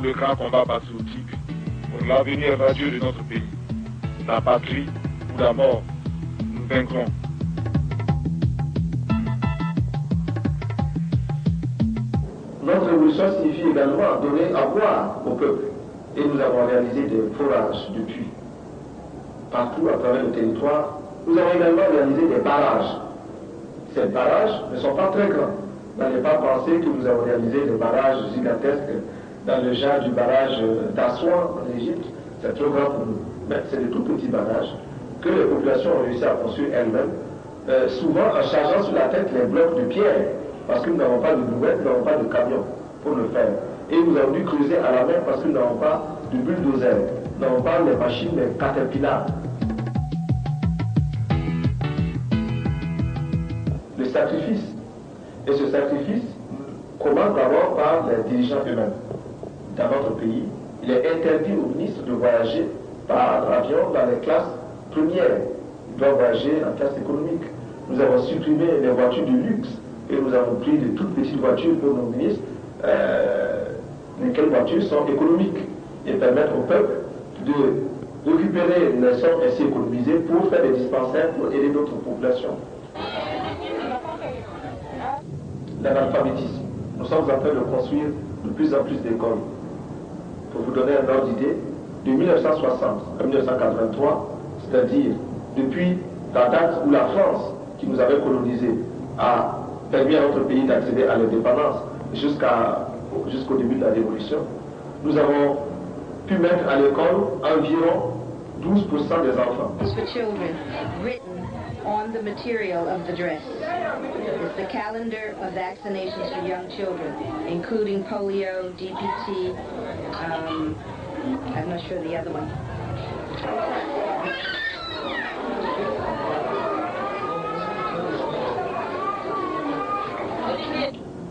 Le grand combat patriotique pour l'avenir radieux de notre pays. La patrie ou la mort, nous vaincrons. Notre révolution signifie également donner à boire au peuple. Et nous avons réalisé des forages de puits partout à travers le territoire. Nous avons également réalisé des barrages. Ces barrages ne sont pas très grands. N'allez pas penser que nous avons réalisé des barrages gigantesques dans le genre du barrage d'Assouan en Égypte. C'est trop grand pour nous. Mais c'est de tout petits barrages que les populations ont réussi à construire elles-mêmes, souvent en chargeant sur la tête les blocs de pierre, parce que nous n'avons pas de brouettes, nous n'avons pas de camions pour le faire. Et nous avons dû creuser à la main parce que nous n'avons pas de bulldozer, nous n'avons pas les machines, les caterpillars. Le sacrifice. Et ce sacrifice commence d'abord par les dirigeants eux-mêmes. Dans notre pays, il est interdit aux ministres de voyager par avion dans les classes premières. Ils doivent voyager en classe économique. Nous avons supprimé les voitures de luxe et nous avons pris de toutes petites voitures pour nos ministres, lesquelles voitures sont économiques et permettent au peuple de récupérer les sommes ainsi économisées pour faire des dispensaires pour aider d'autres populations. L'analphabétisme. Nous sommes en train de construire de plus en plus d'écoles. Pour vous donner un ordre d'idée, de 1960 à 1983, c'est-à-dire depuis la date où la France, qui nous avait colonisés, a permis à notre pays d'accéder à l'indépendance jusqu'au début de la Révolution, nous avons pu mettre à l'école environ 12% des enfants. For children, written on the material of the dress is the calendar of vaccinations for young children, including polio, DPT, I'm not sure the other one.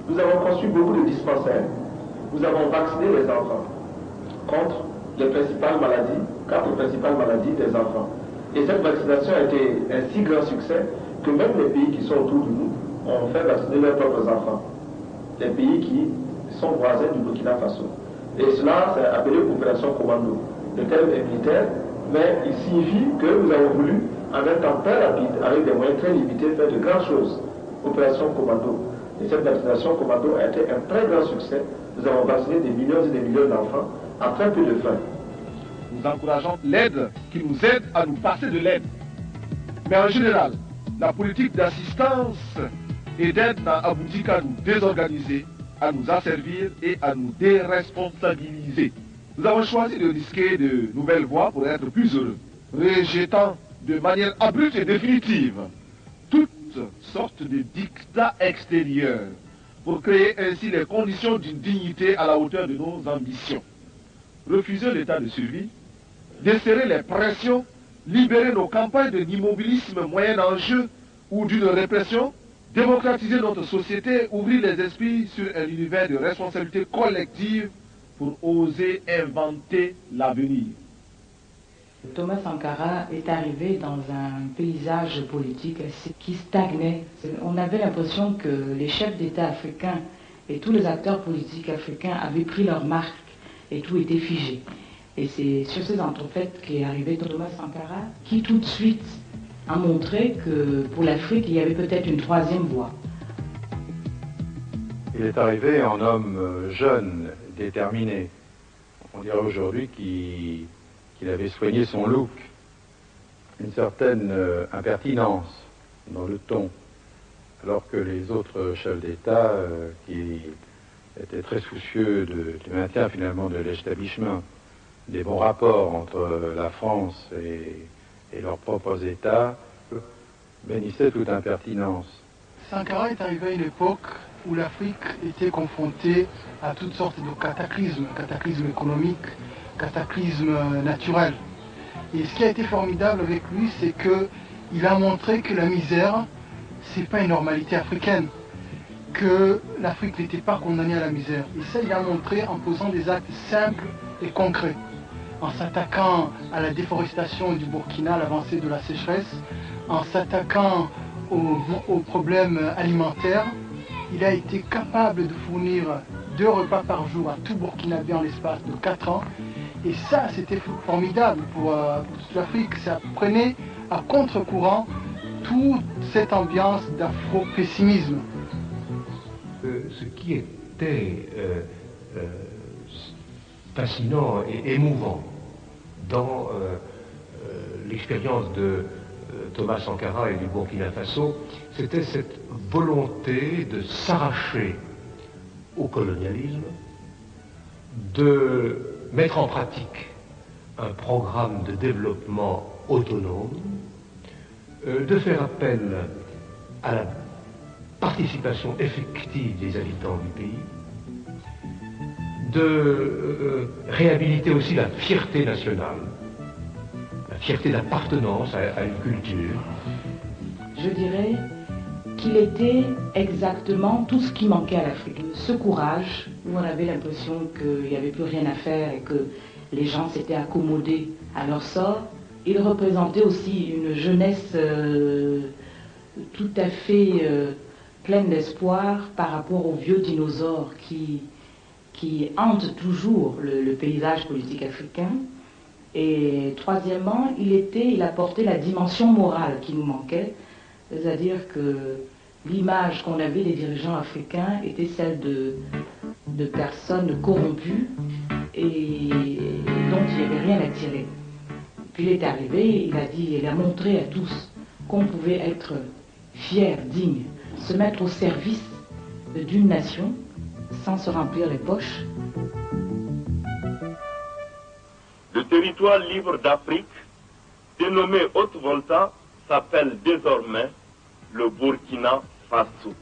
Nous avons construit beaucoup de dispensaires. Nous avons vacciné les enfants contre les principales maladies, 4 principales maladies des enfants. Et cette vaccination a été un si grand succès que même les pays qui sont autour de nous ont fait vacciner leurs propres enfants. Les pays qui sont voisins du Burkina Faso. Et cela, c'est appelé opération commando. Le terme est militaire, mais il signifie que nous avons voulu, en un temps très rapide, avec des moyens très limités, faire de grandes choses. Opération commando. Et cette vaccination commando a été un très grand succès. Nous avons vacciné des millions et des millions d'enfants en très peu de frais. Nous encourageons l'aide qui nous aide à nous passer de l'aide. Mais en général, la politique d'assistance et d'aide n'a abouti qu'à nous désorganiser, à nous asservir et à nous déresponsabiliser. Nous avons choisi de risquer de nouvelles voies pour être plus heureux, rejetant de manière abrupte et définitive toutes sortes de dictats extérieurs pour créer ainsi les conditions d'une dignité à la hauteur de nos ambitions. Refuser l'état de survie, desserrer les pressions, libérer nos campagnes de l'immobilisme moyen enjeu ou d'une répression, démocratiser notre société, ouvrir les esprits sur un univers de responsabilité collective pour oser inventer l'avenir. Thomas Sankara est arrivé dans un paysage politique qui stagnait. On avait l'impression que les chefs d'État africains et tous les acteurs politiques africains avaient pris leur marque et tout était figé. Et c'est sur ces entrefaites qu'est arrivé Thomas Sankara, qui tout de suite a montré que pour l'Afrique, il y avait peut-être une troisième voie. Il est arrivé en homme jeune, déterminé. On dirait aujourd'hui qu'il avait soigné son look, une certaine impertinence dans le ton, alors que les autres chefs d'État qui étaient très soucieux du maintien finalement de l'établissement des bons rapports entre la France et leurs propres États, bénissaient toute impertinence. Sankara est arrivé à une époque où l'Afrique était confrontée à toutes sortes de cataclysmes économiques, cataclysmes naturels. Et ce qui a été formidable avec lui, c'est qu'il a montré que la misère, c'est pas une normalité africaine, que l'Afrique n'était pas condamnée à la misère. Et ça, il a montré en posant des actes simples et concrets, en s'attaquant à la déforestation du Burkina, à l'avancée de la sécheresse, en s'attaquant aux problèmes alimentaires. Il a été capable de fournir 2 repas par jour à tout Burkinabé en l'espace de 4 ans. Et ça, c'était formidable pour toute l'Afrique. Ça prenait à contre-courant toute cette ambiance d'afro-pessimisme. Ce qui était fascinant et émouvant dans l'expérience de Thomas Sankara et du Burkina Faso, c'était cette volonté de s'arracher au colonialisme, de mettre en pratique un programme de développement autonome, de faire appel à la participation effective des habitants du pays, de réhabiliter aussi la fierté nationale, la fierté d'appartenance à une culture. Je dirais qu'il était exactement tout ce qui manquait à l'Afrique. Ce courage, où on avait l'impression qu'il n'y avait plus rien à faire et que les gens s'étaient accommodés à leur sort, il représentait aussi une jeunesse tout à fait pleine d'espoir par rapport aux vieux dinosaures qui hantent toujours le paysage politique africain. Et troisièmement, il apportait la dimension morale qui nous manquait, c'est-à-dire que l'image qu'on avait des dirigeants africains était celle de personnes corrompues et dont il n'y avait rien à tirer. Puis il est arrivé, il a montré à tous qu'on pouvait être fier, digne, se mettre au service d'une nation sans se remplir les poches. Le territoire libre d'Afrique, dénommé Haute-Volta, s'appelle désormais le Burkina Faso.